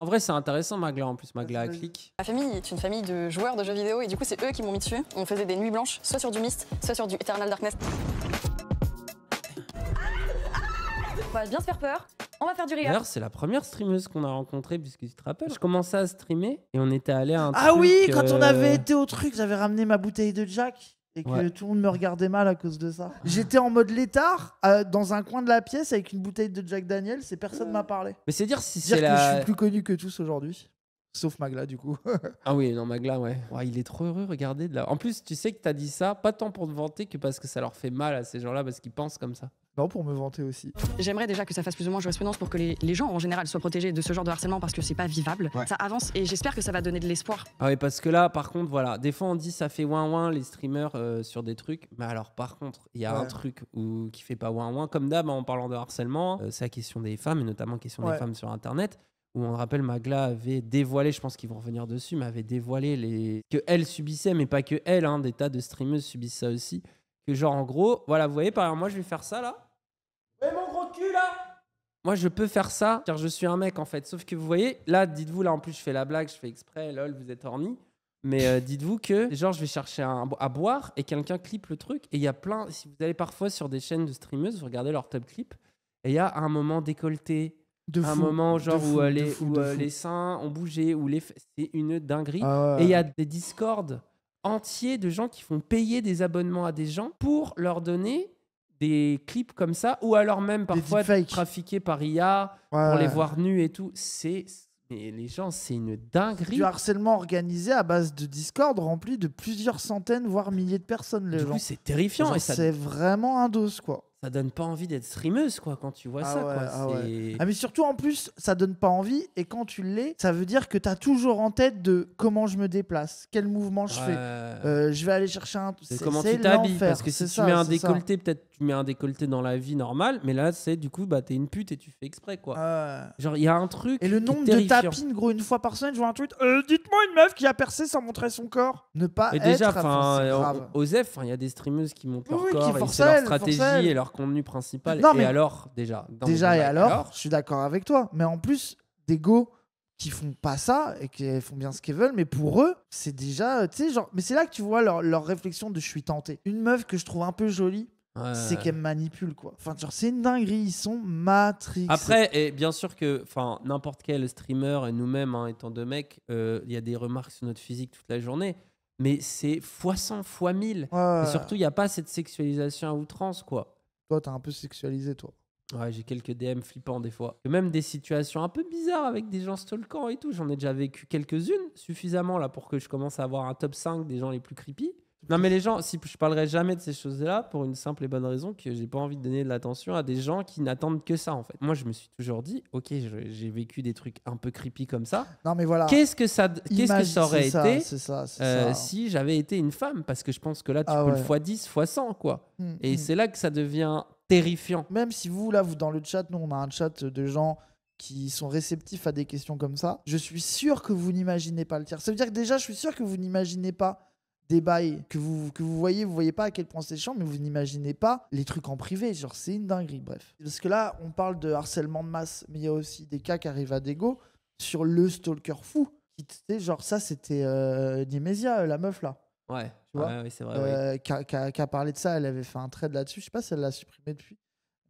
En vrai, c'est intéressant, Magla, en plus, Magla à Vas-y. clic. Ma famille est une famille de joueurs de jeux vidéo et du coup c'est eux qui m'ont mis dessus. On faisait des nuits blanches, soit sur du Myst, soit sur du Eternal Darkness. On va bien se faire peur, on va faire du rire. D'ailleurs, c'est la première streameuse qu'on a rencontrée, puisque tu te rappelles. Je commençais à streamer et on était allé à un Ah truc, oui, quand on avait été au truc, j'avais ramené ma bouteille de Jack. Et que Ouais. tout le monde me regardait mal à cause de ça. J'étais en mode létard, dans un coin de la pièce avec une bouteille de Jack Daniels et personne m'a parlé. Mais c'est dire si Dire c'est que je la... suis plus connu que tous aujourd'hui. Sauf Magla, du coup. Ah oui, non, Magla, ouais. Ouais, il est trop heureux, regardez. De là. En plus, tu sais que t'as dit ça, pas tant pour te vanter que parce que ça leur fait mal à ces gens-là, parce qu'ils pensent comme ça. Non, pour me vanter aussi. J'aimerais déjà que ça fasse plus ou moins jurisprudence pour que les gens en général soient protégés de ce genre de harcèlement parce que c'est pas vivable. Ouais. Ça avance et j'espère que ça va donner de l'espoir. Ah oui, parce que là, par contre, voilà, des fois on dit ça fait ouin-ouin les streamers sur des trucs, mais alors par contre, il y a un Ouais. truc qui fait pas ouin-ouin, comme d'hab, en parlant de harcèlement, c'est la question des femmes, et notamment question des Ouais. femmes sur Internet, où on rappelle, Magla avait dévoilé, je pense qu'ils vont revenir dessus, mais avait dévoilé que elle subissait, mais pas que elle, hein, des tas de streameuses subissent ça aussi, que genre en gros, voilà, vous voyez, par exemple, moi je vais faire ça là, et mon gros cul là. Moi, je peux faire ça car je suis un mec en fait. Sauf que vous voyez, là, dites-vous, là en plus, je fais la blague, je fais exprès, lol, vous êtes horny. Mais dites-vous que, genre, je vais chercher à boire et quelqu'un clip le truc. Et il y a plein, si vous allez parfois sur des chaînes de streameuses, vous regardez leur top clip, et il y a un moment décolleté, De un fou, moment de genre fou, où, de les, fou, où de fou. les seins ont bougé, où c'est une dinguerie. Ah ouais. Et il y a des discords entiers de gens qui font payer des abonnements à des gens pour leur donner des clips comme ça, ou alors même parfois deepfakes. trafiqués par IA Ouais. pour les voir nus et tout. Mais les gens, c'est une dinguerie. Du harcèlement organisé à base de Discord rempli de plusieurs centaines, voire milliers de personnes, les Du gens. coup, c'est terrifiant. Genre, Et ça c'est vraiment un dos, quoi. donne pas envie d'être streameuse, quoi, quand tu vois ça. ouais, Quoi. ah ouais. C'est- Ah mais surtout en plus, ça donne pas envie et quand tu l'es, ça veut dire que t'as toujours en tête de comment je me déplace, quel mouvement je fais. Je vais aller chercher un... C'est comment tu t'habilles. l'enfer, Parce que si c'est tu ça, mets un c'est ça. décolleté, peut-être tu mets un décolleté dans la vie normale, mais là, c'est du coup, bah, t'es une pute et tu fais exprès, quoi. Ouais. Genre, il y a un truc. Et le qui est nombre de terrifiant. tapines, gros, une fois par semaine, je vois un tweet. Dites-moi une meuf qui a percé sans montrer son corps. Ne pas Mais être. déjà, c'est grave. Osef, il y a des streameuses qui montent leur Oui, qui corps et forcent c'est leur elles, stratégie forcent elles. et leur contenu principal. Non, et mais- alors, déjà. Déjà et alors, je suis d'accord avec toi. Mais en plus, des go qui font pas ça et qui font bien ce qu'ils veulent, mais pour eux, c'est déjà, tu sais, genre, mais c'est là que tu vois leur réflexion de je suis tenté. Une meuf que je trouve un peu jolie, c'est qu'elle me manipule, quoi. Enfin, genre, c'est une dinguerie, ils sont matrixés. Après, et bien sûr que n'importe quel streamer, et nous-mêmes, hein, étant deux mecs, il y a des remarques sur notre physique toute la journée, mais c'est fois 100, fois 1000. Ouais. Et surtout, il n'y a pas cette sexualisation à outrance, quoi. Toi, t'es un peu sexualisé, toi. Ouais, j'ai quelques DM flippants des fois. Et même des situations un peu bizarres avec des gens stalkants et tout. J'en ai déjà vécu quelques-unes, suffisamment là pour que je commence à avoir un top 5 des gens les plus creepy. Non mais les gens, si je parlerai jamais de ces choses-là pour une simple et bonne raison que j'ai pas envie de donner de l'attention à des gens qui n'attendent que ça en fait. Moi je me suis toujours dit, ok, j'ai vécu des trucs un peu creepy comme ça. Non, mais voilà. Qu'est-ce que ça aurait été C'est ça. si j'avais été une femme? Parce que je pense que là tu Ah peux ouais. le x10, x100 quoi. Et Mm. c'est là que ça devient terrifiant. Même si vous, là, vous dans le chat, nous, on a un chat de gens qui sont réceptifs à des questions comme ça, je suis sûr que vous n'imaginez pas le tiers. Ça veut dire que déjà, je suis sûr que vous n'imaginez pas des bails que vous voyez pas à quel point c'est chiant, mais vous n'imaginez pas les trucs en privé. Genre, c'est une dinguerie, bref. Parce que là, on parle de harcèlement de masse, mais il y a aussi des cas qui arrivent à Dego sur le stalker fou. Qui, tu sais, genre, ça, c'était Nimesia, la meuf, là. Ouais, Tu vois ouais, c'est vrai. Oui. Qui a parlé de ça, elle avait fait un trade là-dessus. Je sais pas si elle l'a supprimé depuis.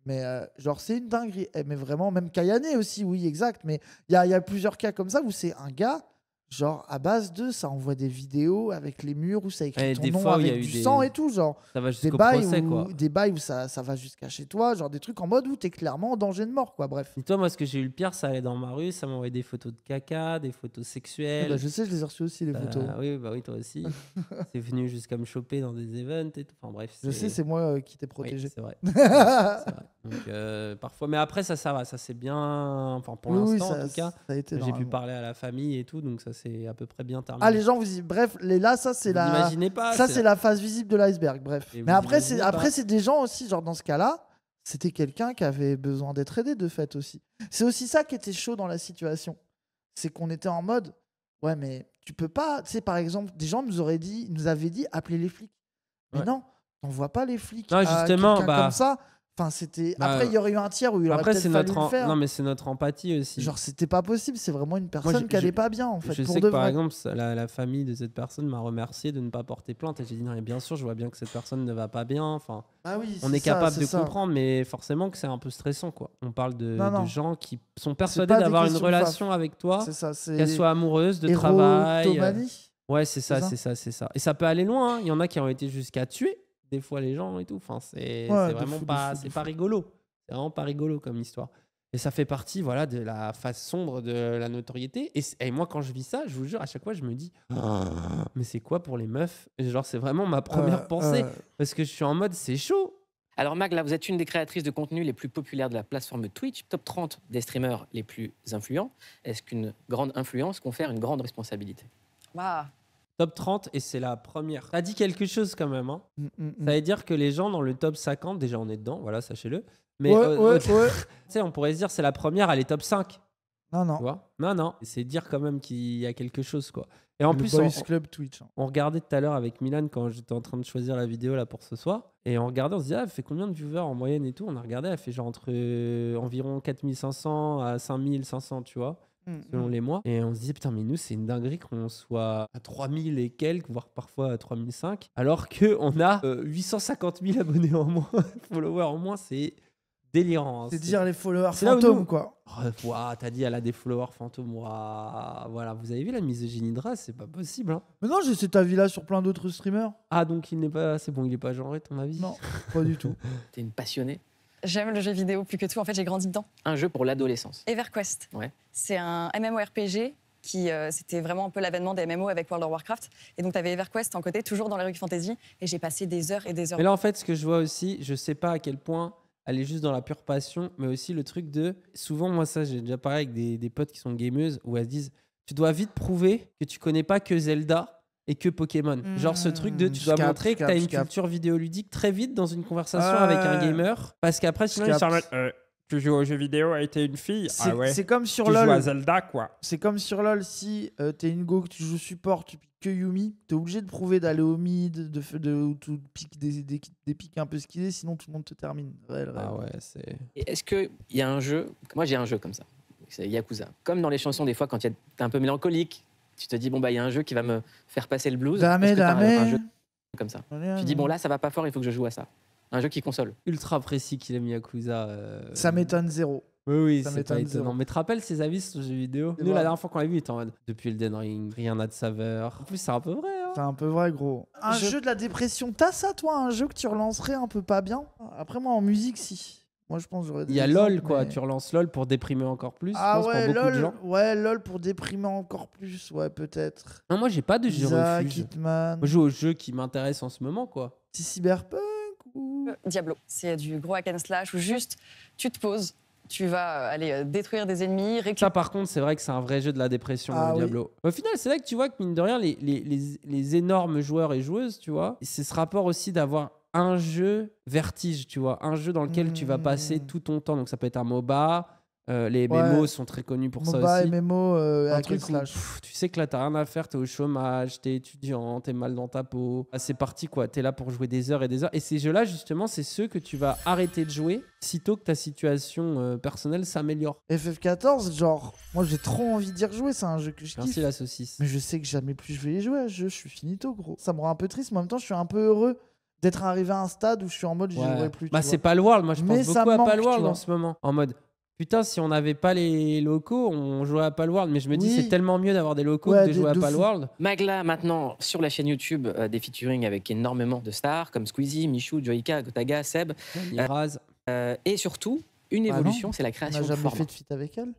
Mais genre, c'est une dinguerie. Mais vraiment, même Kayane aussi, oui, exact. Mais il y a plusieurs cas comme ça où c'est un gars, genre, à base de ça envoie des vidéos avec les murs où ça écrit Ouais, ton des nom fois où il y a avec eu du des- sang et tout. Genre, Ça va des jusqu'au bails, procès quoi. des bails où ça va jusqu'à chez toi. Genre, des trucs en mode où t'es clairement en danger de mort, quoi. Bref. Et toi, moi, ce que j'ai eu le pire, ça allait dans ma rue, ça m'envoyait des photos de caca, des photos sexuelles. Bah, je sais, je les ai reçus aussi, les photos. Oui, bah oui, toi aussi. C'est venu jusqu'à me choper dans des events et tout. Enfin bref. Je sais, c'est moi qui t'ai Oui, protégé. c'est vrai. C'est vrai. Donc parfois, mais après ça va, ça c'est bien. Enfin pour Oui, l'instant ça- en tout cas, ça a été j'ai pu normalement. parler à la famille et tout, donc ça c'est à peu près bien terminé. Ah, les gens, bref, là, ça, c'est Vous la. n'imaginez pas. Ça, c'est la face visible de l'iceberg, bref. Et Mais vous après, imaginez pas. c'est des gens aussi, genre dans ce cas-là, c'était quelqu'un qui avait besoin d'être aidé de fait aussi. C'est aussi ça qui était chaud dans la situation. C'est qu'on était en mode, ouais, mais tu peux pas, tu sais, par exemple, des gens nous avaient dit, appelez les flics. Mais Ouais. non, t'envoies pas les flics Non, à justement, quelqu'un bah, comme ça. Enfin, c'était. Bah, Après, il y aurait eu un tiers où il aurait Après, peut-être c'est fallu notre le faire. non, mais c'est notre empathie aussi. Genre, c'était pas possible. C'est vraiment une personne je- qui allait pas bien, en fait. Je pour sais de que par vrai. exemple, la famille de cette personne m'a remercié de ne pas porter plainte et j'ai dit non, mais bien sûr, je vois bien que cette personne ne va pas bien. Enfin, Ah oui, on c'est est ça, capable c'est de ça. comprendre, mais forcément que c'est un peu stressant, quoi. On parle Non, non. de gens qui sont persuadés pas des d'avoir une questions relation avec toi, C'est ça. C'est qu'elle soit amoureuse, de travail. érotomanie. Ouais, c'est ça, ça c'est ça, c'est ça. Et ça peut aller loin. Hein. Il y en a qui ont été jusqu'à tuer des fois les gens et tout. Enfin, c'est Ouais, de vraiment fou, de pas, fou, c'est de pas fou. rigolo. C'est vraiment pas rigolo comme histoire. Et ça fait partie, voilà, de la face sombre de la notoriété. Et moi, quand je vis ça, je vous jure, à chaque fois, je me dis, mais c'est quoi pour les meufs? Et genre, c'est vraiment ma première pensée. Parce que je suis en mode, c'est chaud. Alors Magla, vous êtes une des créatrices de contenu les plus populaires de la plateforme Twitch, top 30 des streamers les plus influents. Est-ce qu'une grande influence confère une grande responsabilité? Bah, Top 30, et c'est la première. Ça dit quelque chose quand même. Hein. Mm. Ça veut dire que les gens dans le top 50, déjà on est dedans, voilà, sachez-le. Mais Ouais. tu sais, on pourrait se dire c'est la première, elle est top 5. Non, Tu non. vois? Non. C'est dire quand même qu'il y a quelque chose, quoi. Et en Le plus, Boys Club Twitch. Hein. on regardait tout à l'heure avec Milan quand j'étais en train de choisir la vidéo là pour ce soir. Et on regardait, on se disait, ah, elle fait combien de viewers en moyenne et tout? On a regardé, elle fait genre entre environ 4500 à 5500, tu vois, selon les mois. Et on se disait, putain, mais nous, c'est une dinguerie qu'on soit à 3000 et quelques, voire parfois à 3005, alors qu'on a 850 000 abonnés en moins, followers en moins, c'est délirant. Hein. C'est dire les followers c'est là où fantômes, nous- quoi. Oh, ouah, t'as dit, elle a des followers fantômes. Ouah. Voilà, vous avez vu la misogynie de race, c'est pas possible. Hein. Mais non, j'ai cet avis-là sur plein d'autres streamers. Ah, donc il n'est pas. C'est bon, il est pas genré, ton avis? Non, pas du tout. T'es une passionnée. j'aime le jeu vidéo plus que tout. En fait, j'ai grandi dedans. Un jeu pour l'adolescence. EverQuest. Ouais. C'est un MMORPG qui c'était vraiment un peu l'avènement des MMO avec World of Warcraft. Et donc, tu avais EverQuest en côté, toujours dans les rues fantasy. Et j'ai passé des heures et des heures. Mais là, en fait, ce que je vois aussi, je sais pas à quel point elle est juste dans la pure passion, mais aussi le truc de. Souvent, moi, ça, j'ai déjà parlé avec des potes qui sont gameuses, où elles se disent tu dois vite prouver que tu connais pas que Zelda et que Pokémon. Genre ce truc de tu dois montrer que tu as une culture vidéoludique très vite dans une conversation avec un gamer, parce qu'après, sinon, ils sont en mode, tu joues aux jeux vidéo et t'es une fille. C'est comme sur Tu joues à LoL. Zelda, quoi. C'est comme sur LoL, si t'es une go que tu joues support, tu piques que Yumi, t'es obligé de prouver d'aller au mid, de piquer des pics un peu skillés, sinon tout le monde te termine. Réel. Ah ouais, c'est. Et est-ce qu'il y a un jeu, moi j'ai un jeu comme ça, c'est Yakuza. Comme dans les chansons, des fois, quand t'es un peu mélancolique, tu te dis, bon, bah, il y a un jeu qui va me faire passer le blues. Damé, Est-ce que t'as un jeu damé. comme ça? Tu dis, bon, là, ça va pas fort, il faut que je joue à ça. Un jeu qui console. Ultra précis qu'il aime Yakuza. Ça m'étonne zéro. Oui, Ça c'est m'étonne pas étonnant. zéro. Mais tu te rappelles ses avis sur ce jeu vidéo? C'est Nous, vrai. la dernière fois qu'on l'a vu, il était en mode depuis le Den Ring, rien n'a de saveur. En plus, c'est un peu vrai. Hein. C'est un peu vrai, gros. Un jeu de la dépression, t'as ça, toi? Un jeu que tu relancerais un peu pas bien? Après, moi, en musique, si. Moi, je pense que j'aurais des Il y a exemples, LOL, quoi. mais- Tu relances LOL pour déprimer encore plus. je Ah pense, ouais, pour beaucoup de LOL. gens. Ouais, LOL pour déprimer encore plus, ouais, peut-être. Non, moi, j'ai pas de jeu Isaac, refuge. Hitman. Moi, je joue aux jeux qui m'intéressent en ce moment, quoi. Petit cyberpunk ou... Diablo. C'est du gros hack and slash où juste tu te poses, tu vas aller détruire des ennemis, Ça, récupérer. par contre, c'est vrai que c'est un vrai jeu de la dépression, Ah le oui. Diablo. Au final, c'est là que tu vois que, mine de rien, les énormes joueurs et joueuses, tu vois, c'est ce rapport aussi d'avoir un jeu vertige, tu vois, un jeu dans lequel tu vas passer tout ton temps. Donc, ça peut être un MOBA. Les Ouais. MMO sont très connus pour ça MOBA, aussi. MMO, Un hack and truc où, slash. tu sais que là, t'as rien à faire, t'es au chômage, t'es étudiant, t'es mal dans ta peau. Ah, c'est parti, quoi. T'es là pour jouer des heures et des heures. Et ces jeux-là, justement, c'est ceux que tu vas arrêter de jouer sitôt que ta situation personnelle s'améliore. FF14, genre, moi j'ai trop envie d'y rejouer, c'est un jeu que je Merci kiffe. la saucisse. Mais je sais que jamais plus je vais y jouer à ce jeu, je suis finito, gros. Ça me rend un peu triste, mais en même temps, je suis un peu heureux d'être arrivé à un stade où je suis en mode, j'y Ouais. jouerai plus. Bah, tu c'est vois. Palworld. Moi, je Mais pense ça beaucoup me à manque, Palworld tu vois. en ce moment. En mode, putain, si on n'avait pas les locaux, on jouait à Palworld. Mais je me dis, Oui. c'est tellement mieux d'avoir des locaux Ouais, que de jouer à de fou. Palworld. Magla, maintenant, sur la chaîne YouTube, des featuring avec énormément de stars, comme Squeezie, Michou, Joyka, Gotaga, Seb. Raz. Et surtout, une Bah évolution, non, c'est la On création n'a de jamais formats. fait de feat avec elle.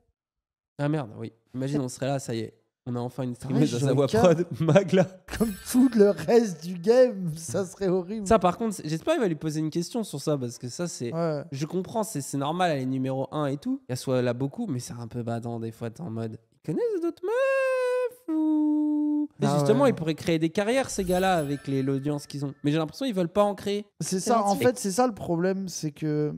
Ah merde, oui. Imagine, on serait là, ça y est. On a enfin une streameuse à Joyka. sa voix prod. Magla. Comme tout le reste du game, ça serait horrible. Ça, par contre, j'espère qu'il va lui poser une question sur ça, parce que ça, c'est. Ouais. Je comprends, c'est normal, elle est numéro 1 et tout. Elle soit là beaucoup, mais c'est un peu badant des fois, t'es en mode. Ils connaissent d'autres meufs ou. Et Ah justement, ouais. ils pourraient créer des carrières, ces gars-là, avec l'audience qu'ils ont. Mais j'ai l'impression qu'ils veulent pas en créer. C'est ça, en gentil. fait, c'est ça le problème, c'est que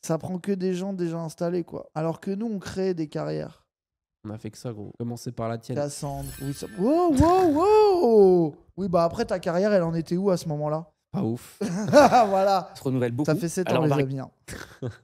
ça prend que des gens déjà installés, quoi. Alors que nous, on crée des carrières. On a fait que ça, gros. Commencer par la tienne. Cassandre, oui, ça... Wow, wow, wow. Oui, bah après, ta carrière, elle en était où à ce moment-là? Pas ouf. Voilà. Se renouvelle beaucoup. Ça fait 7 Alors, ans, on les va- amis. Hein.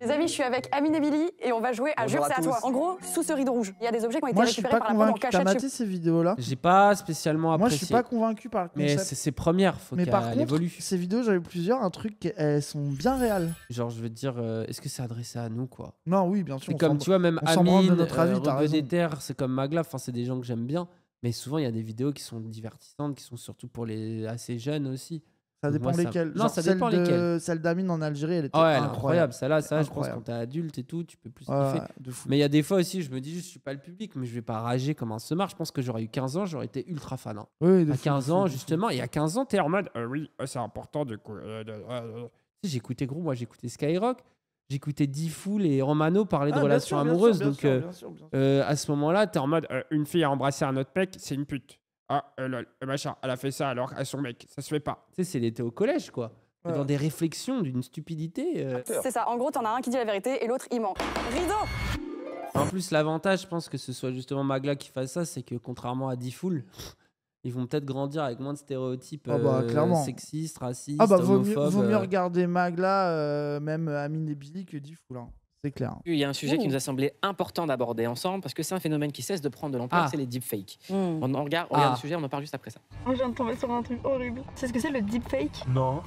Les amis, je suis avec Amine et Billy et on va jouer à Bonjour Jure, à c'est à tous. toi. En gros, sous ce rideau rouge, il y a des objets qui ont été Moi, je suis récupérés pas par la prod en convaincu. T'as cachette. maté ces vidéos-là? J'ai pas spécialement Moi, apprécié. je suis pas convaincu par le Mais concept. c'est ses premières, faut Mais par qu'elle contre, évolue. ces vidéos, j'en ai plusieurs. Un truc, elles sont bien réelles. Genre, je veux te dire, est-ce que c'est adressé à nous, quoi? Non, oui, bien sûr. C'est on comme, s'en- tu vois, même on s'en branle de Amine, notre avis, t'as Rebeu des raison. Terres, c'est comme Magla, enfin, c'est des gens que j'aime bien. Mais souvent, il y a des vidéos qui sont divertissantes, qui sont surtout pour les assez jeunes aussi. Ça Donc dépend moi, ça- lesquelles. Non, Genre, ça celle dépend de- lesquelles. Celle d'Amine en Algérie, elle était Ah ouais, elle est incroyable. incroyable. Celle-là, ça, je pense Incroyable. quand t'es adulte et tout, tu peux plus Ouais, kiffer. ouais, de fou. Mais il y a des fois aussi, je me dis juste, je suis pas le public, mais je vais pas rager comme un semard. Je pense que j'aurais eu 15 ans, j'aurais été ultra fan. Hein. Oui, de À fou, 15 de fou, ans, de fou. justement, et à 15 ans, t'es en mode, oui, c'est important de. Tu sais, j'écoutais gros, moi j'écoutais Skyrock, j'écoutais D-Fool et Romano parler de Ah, bien relations sûr, bien amoureuses. sûr, bien Donc sûr, bien sûr, bien sûr. à ce moment-là, t'es en mode, une fille a embrassé un autre mec, c'est une pute. Ah, lol, machin, elle a fait ça alors à son mec, ça se fait pas. Tu sais, c'est l'été au collège, quoi. T'es Ouais. dans des réflexions d'une stupidité. C'est ça, en gros, t'en as un qui dit la vérité et l'autre il ment. Rideau. En plus, l'avantage, je pense que ce soit justement Magla qui fasse ça, c'est que contrairement à D-Fool, ils vont peut-être grandir avec moins de stéréotypes Ah bah, clairement. sexistes, racistes, Ah bah, vaut mieux, homophobes. vaut mieux regarder Magla, même Amine et Billy, que Diffoul. Hein. C'est clair. Il y a un sujet qui Ouh. nous a semblé important d'aborder ensemble parce que c'est un phénomène qui cesse de prendre de l'ampleur, Ah. c'est les deepfakes. Hmm. On regarde Ah. le sujet, on en parle juste après ça. Moi, je viens de tomber sur un truc horrible. C'est ce que c'est le deepfake? Non.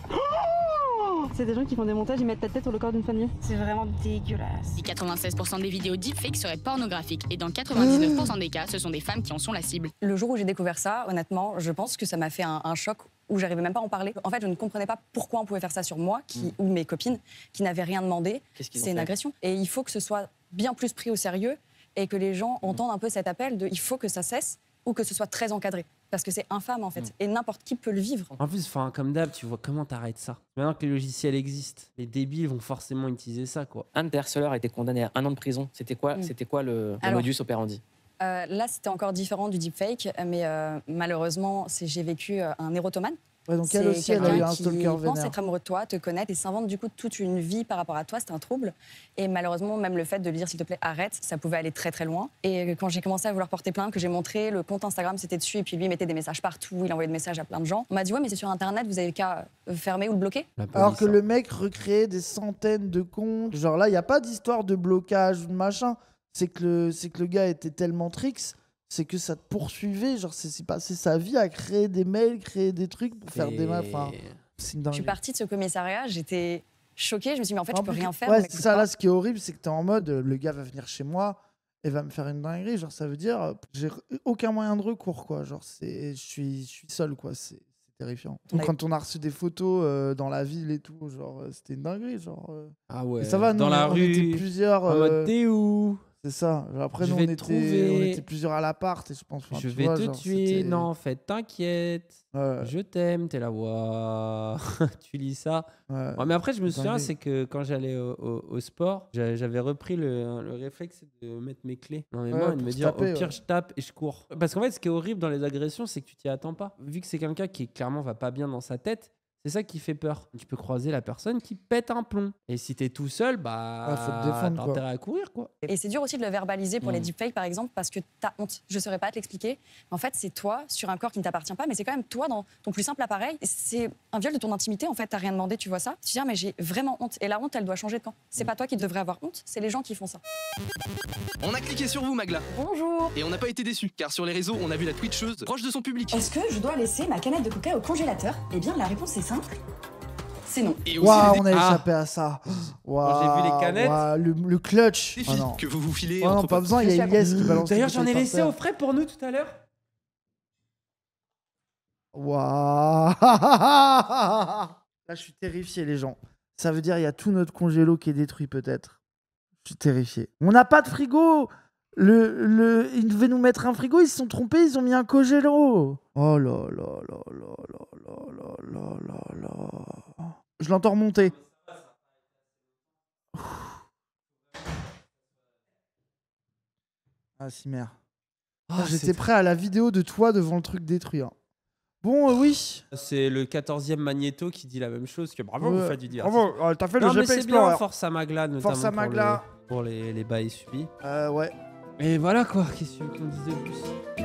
C'est des gens qui font des montages, ils mettent ta tête sur le corps d'une famille. C'est vraiment dégueulasse. Et 96% des vidéos deepfake seraient pornographiques et dans 99% des cas, ce sont des femmes qui en sont la cible. Le jour où j'ai découvert ça, honnêtement, je pense que ça m'a fait un choc où j'arrivais même pas à en parler. En fait, je ne comprenais pas pourquoi on pouvait faire ça sur moi ou mes copines qui n'avaient rien demandé. Qu'est-ce qu'ils ont C'est une fait agression. Et il faut que ce soit bien plus pris au sérieux et que les gens entendent un peu cet appel de il faut que ça cesse ou que ce soit très encadré. Parce que c'est infâme en fait. Et n'importe qui peut le vivre. En plus, comme d'hab, tu vois comment t'arrêtes ça. Maintenant que les logiciels existent, les débiles vont forcément utiliser ça, quoi. Anne Terseler a été condamnée à 1 an de prison. C'était quoi le Alors, modus operandi? Là, c'était encore différent du deepfake, mais malheureusement, j'ai vécu un érotomane. Ouais, donc C'est elle aussi, elle a eu quelqu'un un qui stalker pense vénère. être amoureux de toi, te connaître et s'invente du coup toute une vie par rapport à toi, c'est un trouble. Et malheureusement, même le fait de lui dire s'il te plaît arrête, ça pouvait aller très très loin. Et quand j'ai commencé à vouloir porter plainte, que j'ai montré le compte Instagram, c'était dessus, et puis lui il mettait des messages partout, il envoyait des messages à plein de gens. On m'a dit ouais mais c'est sur internet, vous avez qu'à fermer ou le bloquer. La police, Alors que hein. le mec recréait des centaines de comptes. Genre là, il n'y a pas d'histoire de blocage ou de machin. C'est que le gars était tellement tricks, c'est que ça te poursuivait. Genre, c'est passé sa vie à créer des mails, créer des trucs pour faire des mails. Enfin, c'est une Je dinguerie. suis partie de ce commissariat, j'étais choquée, je me suis dit mais en fait je peux rien faire. on Ouais, m'écoute c'est ça. pas. Là, ce qui est horrible, c'est que t'es en mode, le gars va venir chez moi et va me faire une dinguerie. Genre, ça veut dire, j'ai aucun moyen de recours, quoi. Genre, je suis seul, quoi. C'est terrifiant. Donc, Ouais. quand on a reçu des photos dans la ville et tout, genre, c'était une dinguerie. Genre, Ah ouais. et ça va, nous, dans la on était rue. plusieurs. En mode, t'es où? C'est ça. Genre, après, Je nous, vais on te était, trouver. on était plusieurs à l'appart et je pense. enfin, Je tu vais vois, te genre, tuer. c'était- Non, en fait, t'inquiète. Ouais, Je t'aime, t'es là, waouh. Tu lis ça. ouais. Ouais, mais après, je me souviens, dinguerie. c'est que quand j'allais au sport, j'avais repris le réflexe de mettre mes clés dans mes Ouais, mains et de pour me se dire, taper, au pire, ouais. je tape et je cours. Parce qu'en fait, ce qui est horrible dans les agressions, c'est que tu t'y attends pas. Vu que c'est quelqu'un qui clairement va pas bien dans sa tête, c'est ça qui fait peur. Tu peux croiser la personne qui pète un plomb. Et si t'es tout seul, bah, Ouais, faut te défendre, t'as quoi. intérêt à courir, quoi. Et c'est dur aussi de le verbaliser pour les Mm. deepfakes, par exemple, parce que t'as honte. Je saurais pas te l'expliquer. Mais en fait, c'est toi sur un corps qui ne t'appartient pas, mais c'est quand même toi dans ton plus simple appareil. C'est un viol de ton intimité, en fait. T'as rien demandé, tu vois ça. Tu te dis, ah, mais j'ai vraiment honte. Et la honte, elle doit changer de camp. C'est pas toi qui devrais avoir honte, c'est les gens qui font ça. On a cliqué sur vous, Magla. Bonjour. Et on n'a pas été déçus, car sur les réseaux, on a vu la Twitcheuse proche de son public. Est-ce que je dois laisser ma canette de coca au congélateur? Eh bien, la réponse est simple. C'est non. Et aussi Waouh, les on a Ah. échappé à ça. Waouh, j'ai vu les canettes. waouh, le clutch. défis Oh non. que vous vous filez Oh non, entre pas potes. besoin, il y a Elias qui balance. D'ailleurs, une j'en ai bouteille par laissé terre. au frais pour nous tout à l'heure. Waouh. Là, je suis terrifié, les gens. Ça veut dire il y a tout notre congélo qui est détruit, peut-être. Je suis terrifié. On n'a pas de frigo. Ils devaient nous mettre un frigo, ils se sont trompés, ils ont mis un congélo. Oh là là là là là là là là là. Je l'entends remonter. Ah, si merde. Ah, J'étais prêt à la vidéo de toi devant le truc détruit. Hein. Bon, oui. C'est le 14e Magneto qui dit la même chose que bravo, vous Ouais. faites du dire. Bravo, t'as fait Non, le mais GP c'est bien, Explorer. force à Magla, notamment Force à Magla. pour les bails subis. Ouais. Et voilà quoi, qu'est-ce que tu veux qu'on dise de plus?